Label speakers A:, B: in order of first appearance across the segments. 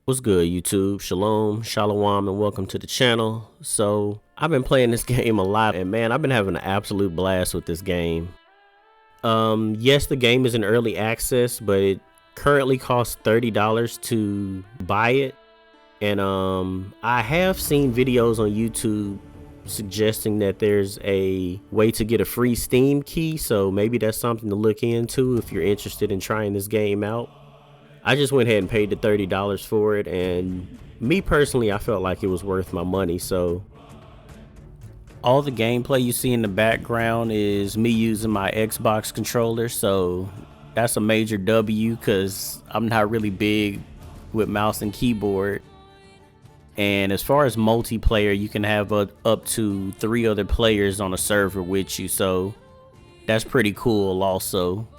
A: What's good, YouTube? Shalom, shalom, and welcome to the channel. So, I've been playing this game a lot, and man, I've been having an absolute blast with this game. Yes, the game is in early access, but it currently costs $30 to buy it. And I have seen videos on YouTube suggesting that there's a way to get a free Steam key, so maybe that's something to look into if you're interested in trying this game out. I just went ahead and paid the $30 for it, and me personally, I felt like it was worth my money. So all the gameplay you see in the background is me using my Xbox controller, so that's a major W because I'm not really big with mouse and keyboard. And as far as multiplayer, you can have up to 3 other players on a server with you, so that's pretty cool also.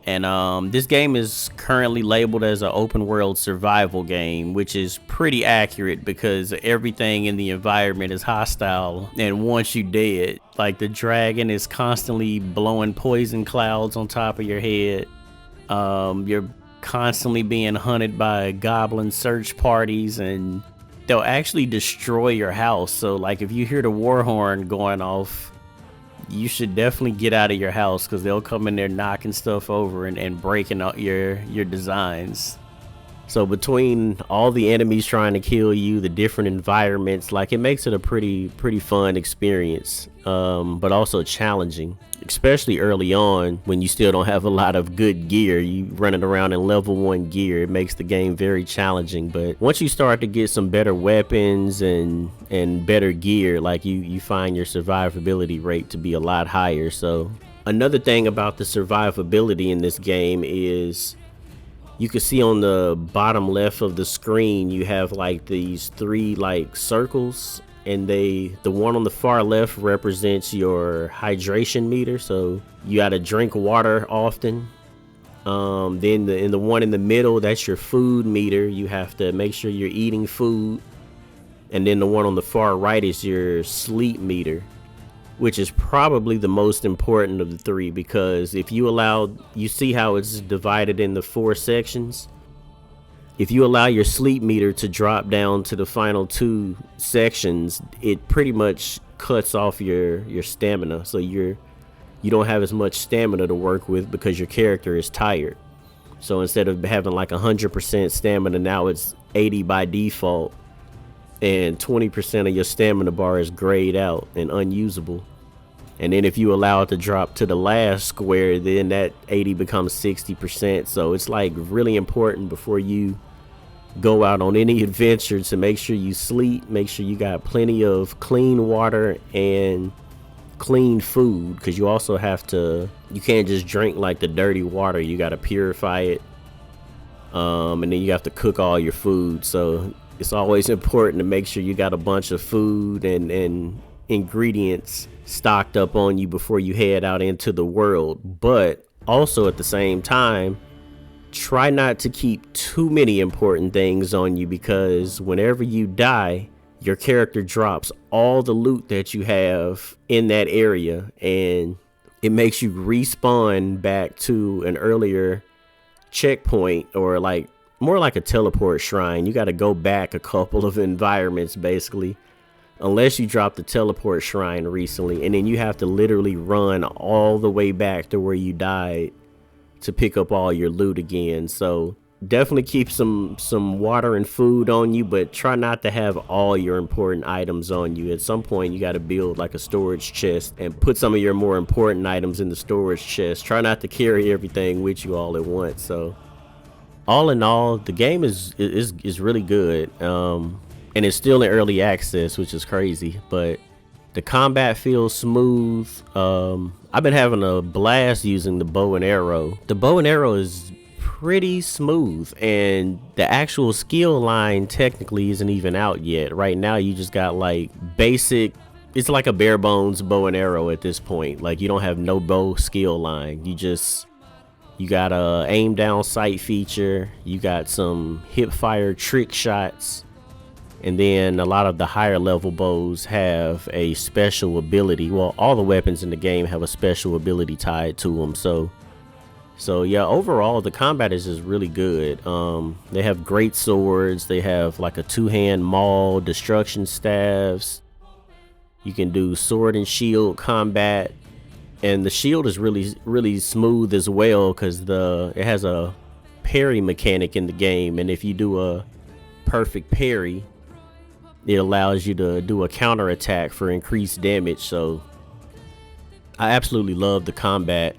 A: And this game is currently labeled as an open world survival game, which is pretty accurate because everything in the environment is hostile, and once you dead, like the dragon is constantly blowing poison clouds on top of your head. You're constantly being hunted by goblin search parties, and they'll actually destroy your house. So like if you hear the war horn going off, you should definitely get out of your house because they'll come in there knocking stuff over and breaking out your designs. So between all the enemies trying to kill you, the different environments, like it makes it a pretty fun experience, but also challenging, especially early on when you still don't have a lot of good gear. You running around in level 1 gear, it makes the game very challenging. But once you start to get some better weapons and better gear, like you find your survivability rate to be a lot higher. So another thing about the survivability in this game is you can see on the bottom left of the screen, you have like these 3 like circles, and the one on the far left represents your hydration meter, so you gotta drink water often. Then the one in the middle, that's your food meter. You have to make sure you're eating food. And then the one on the far right is your sleep meter, which is probably the most important of the 3, because if you see how it's divided into 4 sections. If you allow your sleep meter to drop down to the final 2 sections, it pretty much cuts off your stamina. So you don't have as much stamina to work with because your character is tired. So instead of having like 100% stamina, now it's 80 by default, and 20% of your stamina bar is grayed out and unusable. And then if you allow it to drop to the last square, then that 80 becomes 60%. So it's like really important before you go out on any adventure to make sure you sleep, make sure you got plenty of clean water and clean food, because you also you can't just drink like the dirty water. You got to purify it, and then you have to cook all your food. So it's always important to make sure you got a bunch of food and ingredients stocked up on you before you head out into the world. But also at the same time, try not to keep too many important things on you, because whenever you die, your character drops all the loot that you have in that area, and it makes you respawn back to an earlier checkpoint, or like more like a teleport shrine. You got to go back a couple of environments basically, unless you dropped the teleport shrine recently, and then you have to literally run all the way back to where you died to pick up all your loot again. So definitely keep some water and food on you, but try not to have all your important items on you. At some point you got to build like a storage chest and put some of your more important items in the storage chest. Try not to carry everything with you all at once. So all in all, the game is really good. And it's still in early access, which is crazy, but the combat feels smooth. I've been having a blast using the bow and arrow. The bow and arrow is pretty smooth, and the actual skill line technically isn't even out yet. Right now you just got like basic, it's like a bare bones bow and arrow at this point. Like you don't have no bow skill line. You got a aim down sight feature, you got some hip fire trick shots, and then a lot of the higher level bows have a special ability. Well, all the weapons in the game have a special ability tied to them. So So yeah, overall the combat is just really good. They have great swords. They have like a two-hand maul, destruction staves. You can do sword and shield combat, and the shield is really smooth as well, because it has a parry mechanic in the game, and if you do a perfect parry, it allows you to do a counter attack for increased damage. So I absolutely love the combat.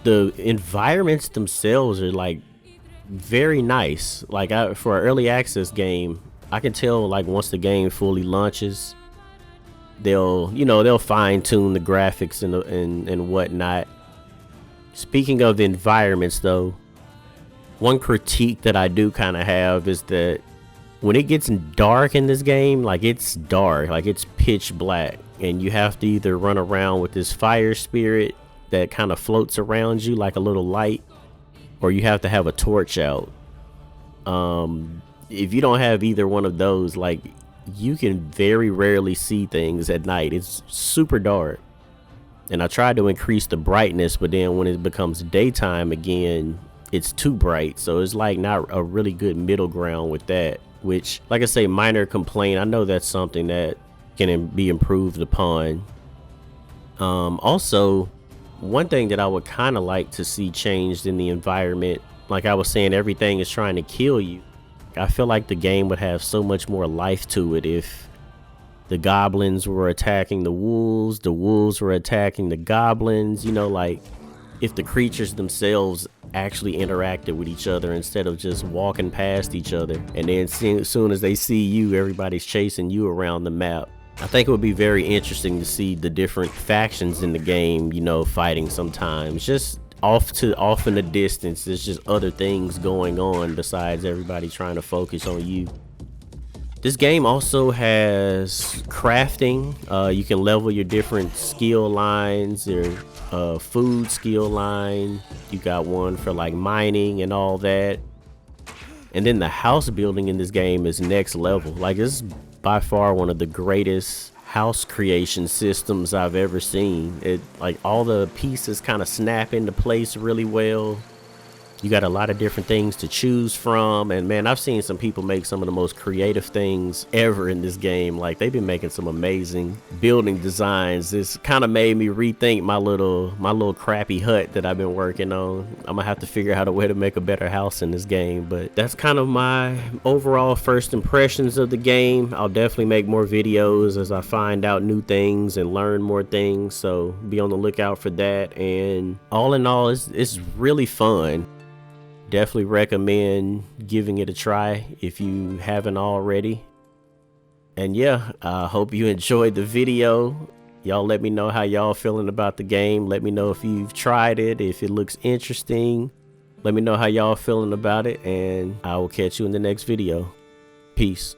A: The environments themselves are like very nice. Like for an early access game, I can tell like once the game fully launches, they'll fine tune the graphics and whatnot. Speaking of the environments though, one critique that I do kind of have is that when it gets dark in this game, like it's dark, like it's pitch black, and you have to either run around with this fire spirit that kind of floats around you like a little light, or you have to have a torch out. If you don't have either one of those, like you can very rarely see things at night. It's super dark. And I tried to increase the brightness, but then when it becomes daytime again, it's too bright. So it's like not a really good middle ground with that, which, like I say, minor complaint. I know that's something that can be improved upon. Also, one thing that I would kind of like to see changed in the environment, like I was saying, everything is trying to kill you. I feel like the game would have so much more life to it if the goblins were attacking the wolves were attacking the goblins, you know, like if the creatures themselves actually interacted with each other instead of just walking past each other, and then as soon as they see you, everybody's chasing you around the map. I think it would be very interesting to see the different factions in the game, you know, fighting sometimes. Just off in the distance, there's just other things going on besides everybody trying to focus on you. This game also has crafting. You can level your different skill lines. Your food skill line. You got one for like mining and all that. And then the house building in this game is next level. Like, this is by far one of the greatest house creation systems I've ever seen. It, like, all the pieces kind of snap into place really well. You got a lot of different things to choose from, and man, I've seen some people make some of the most creative things ever in this game. Like, they've been making some amazing building designs. This kind of made me rethink my little crappy hut that I've been working on. I'm gonna have to figure out a way to make a better house in this game, but that's kind of my overall first impressions of the game. I'll definitely make more videos as I find out new things and learn more things, so be on the lookout for that. And all in all, it's really fun. Definitely recommend giving it a try if you haven't already. And yeah, I hope you enjoyed the video. Y'all let me know how y'all feeling about the game. Let me know if you've tried it, if it looks interesting. Let me know how y'all feeling about it, and I will catch you in the next video. Peace.